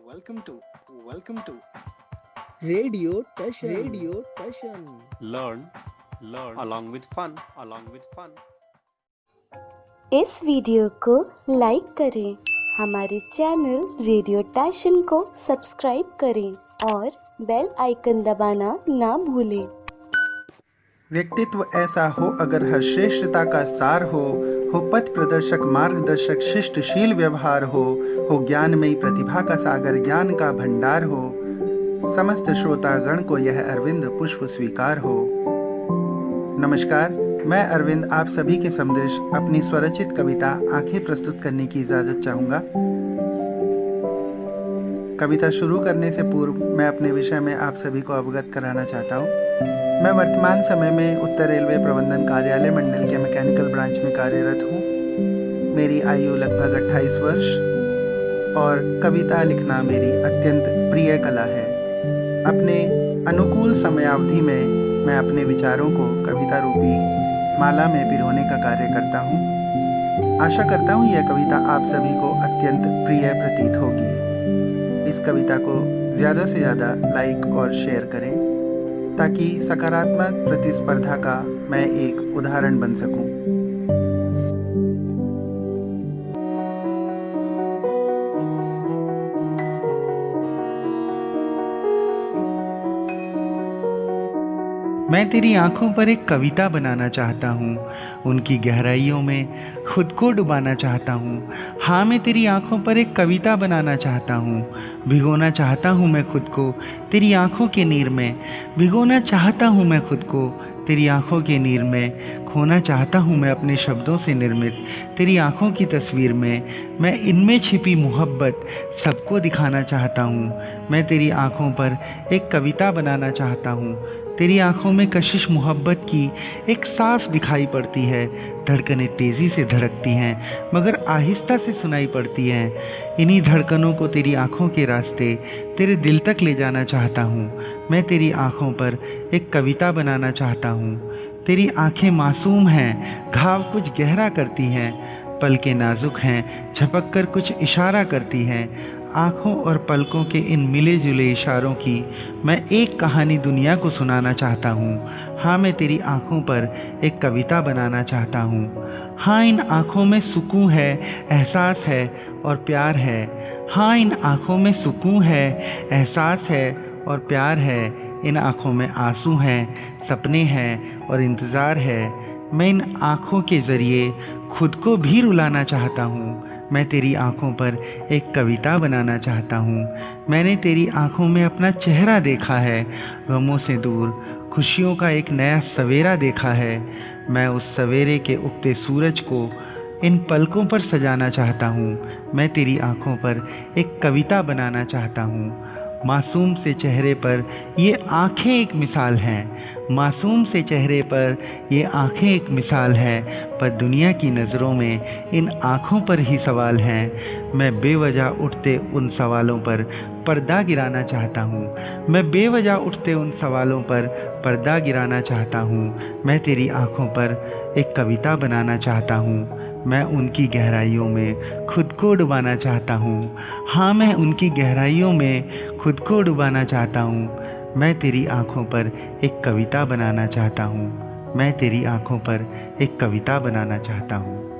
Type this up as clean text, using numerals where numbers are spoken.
welcome to welcome to Radio Tashan. Learn along with fun. इस video को like करें, हमारे चैनल रेडियो टैशन को सब्सक्राइब करें और बेल आइकन दबाना ना भूलें। व्यक्तित्व ऐसा हो अगर हर श्रेष्ठता का सार हो पथ प्रदर्शक मार्गदर्शक शिष्टशील व्यवहार हो ज्ञानमयी प्रतिभा का सागर ज्ञान का भंडार हो, समस्त श्रोतागण को यह अरविंद पुष्प स्वीकार हो। नमस्कार, मैं अरविंद आप सभी के समदृश अपनी स्वरचित कविता आंखें प्रस्तुत करने की इजाज़त चाहूँगा। कविता शुरू करने से पूर्व मैं अपने विषय में आप सभी को अवगत कराना चाहता हूँ। मैं वर्तमान समय में उत्तर रेलवे प्रबंधन कार्यालय मंडल के मैकेनिकल ब्रांच में कार्यरत हूँ। मेरी आयु लगभग 28 वर्ष और कविता लिखना मेरी अत्यंत प्रिय कला है। अपने अनुकूल समयावधि में मैं अपने विचारों को कविता रूपी माला में पिरोने का कार्य करता हूँ। आशा करता हूँ यह कविता आप सभी को अत्यंत प्रिय प्रतीत होगी। इस कविता को ज़्यादा से ज़्यादा लाइक और शेयर करें ताकि सकारात्मक प्रतिस्पर्धा का मैं एक उदाहरण बन सकूं। मैं तेरी आंखों पर एक कविता बनाना चाहता हूँ, उनकी गहराइयों में खुद को डुबाना चाहता हूँ। हाँ, मैं तेरी आंखों पर एक कविता बनाना चाहता हूँ, भिगोना चाहता हूँ मैं खुद को तेरी आंखों के नीर में, भिगोना चाहता हूँ मैं खुद को तेरी आंखों के नीर में, खोना चाहता हूँ मैं अपने शब्दों से निर्मित तेरी आंखों की तस्वीर में। मैं इनमें छिपी मोहब्बत सबको दिखाना चाहता हूँ। मैं तेरी आंखों पर एक कविता बनाना चाहता हूँ। तेरी आंखों में कशिश मोहब्बत की एक साफ दिखाई पड़ती है। धड़कनें तेज़ी से धड़कती हैं मगर आहिस्ता से सुनाई पड़ती हैं। इन्हीं धड़कनों को तेरी आंखों के रास्ते तेरे दिल तक ले जाना चाहता हूँ। मैं तेरी आंखों पर एक कविता बनाना चाहता हूँ। तेरी आंखें मासूम हैं, घाव कुछ गहरा करती हैं, पलकें नाजुक हैं, झपक कर कुछ इशारा करती हैं। आँखों और पलकों के इन मिले जुले इशारों की मैं एक कहानी दुनिया को सुनाना चाहता हूँ। हाँ, मैं तेरी आँखों पर एक कविता बनाना चाहता हूँ। हाँ, इन आँखों में सुकून है, एहसास है और प्यार है। हाँ, इन आँखों में सुकून है, एहसास है और प्यार है। इन आँखों में आंसू हैं, सपने हैं और इंतज़ार है। मैं इन आँखों के ज़रिए खुद को भी रुलाना चाहता हूँ। मैं तेरी आँखों पर एक कविता बनाना चाहता हूँ। मैंने तेरी आँखों में अपना चेहरा देखा है, गमों से दूर खुशियों का एक नया सवेरा देखा है। मैं उस सवेरे के उगते सूरज को इन पलकों पर सजाना चाहता हूँ। मैं तेरी आँखों पर एक कविता बनाना चाहता हूँ। मासूम से चेहरे पर ये आँखें एक मिसाल हैं, मासूम से चेहरे पर ये आँखें एक मिसाल है, पर दुनिया की नज़रों में इन आँखों पर ही सवाल हैं। मैं बेवजह उठते उन सवालों पर पर्दा गिराना चाहता हूँ। मैं बेवजह उठते उन सवालों पर पर्दा गिराना चाहता हूँ। मैं तेरी आँखों पर एक कविता बनाना चाहता हूँ। मैं उनकी गहराइयों में खुद को डुबाना चाहता हूँ। हाँ, मैं उनकी गहराइयों में खुद को डुबाना चाहता हूँ। मैं तेरी आँखों पर एक कविता बनाना चाहता हूँ। मैं तेरी आँखों पर एक कविता बनाना चाहता हूँ।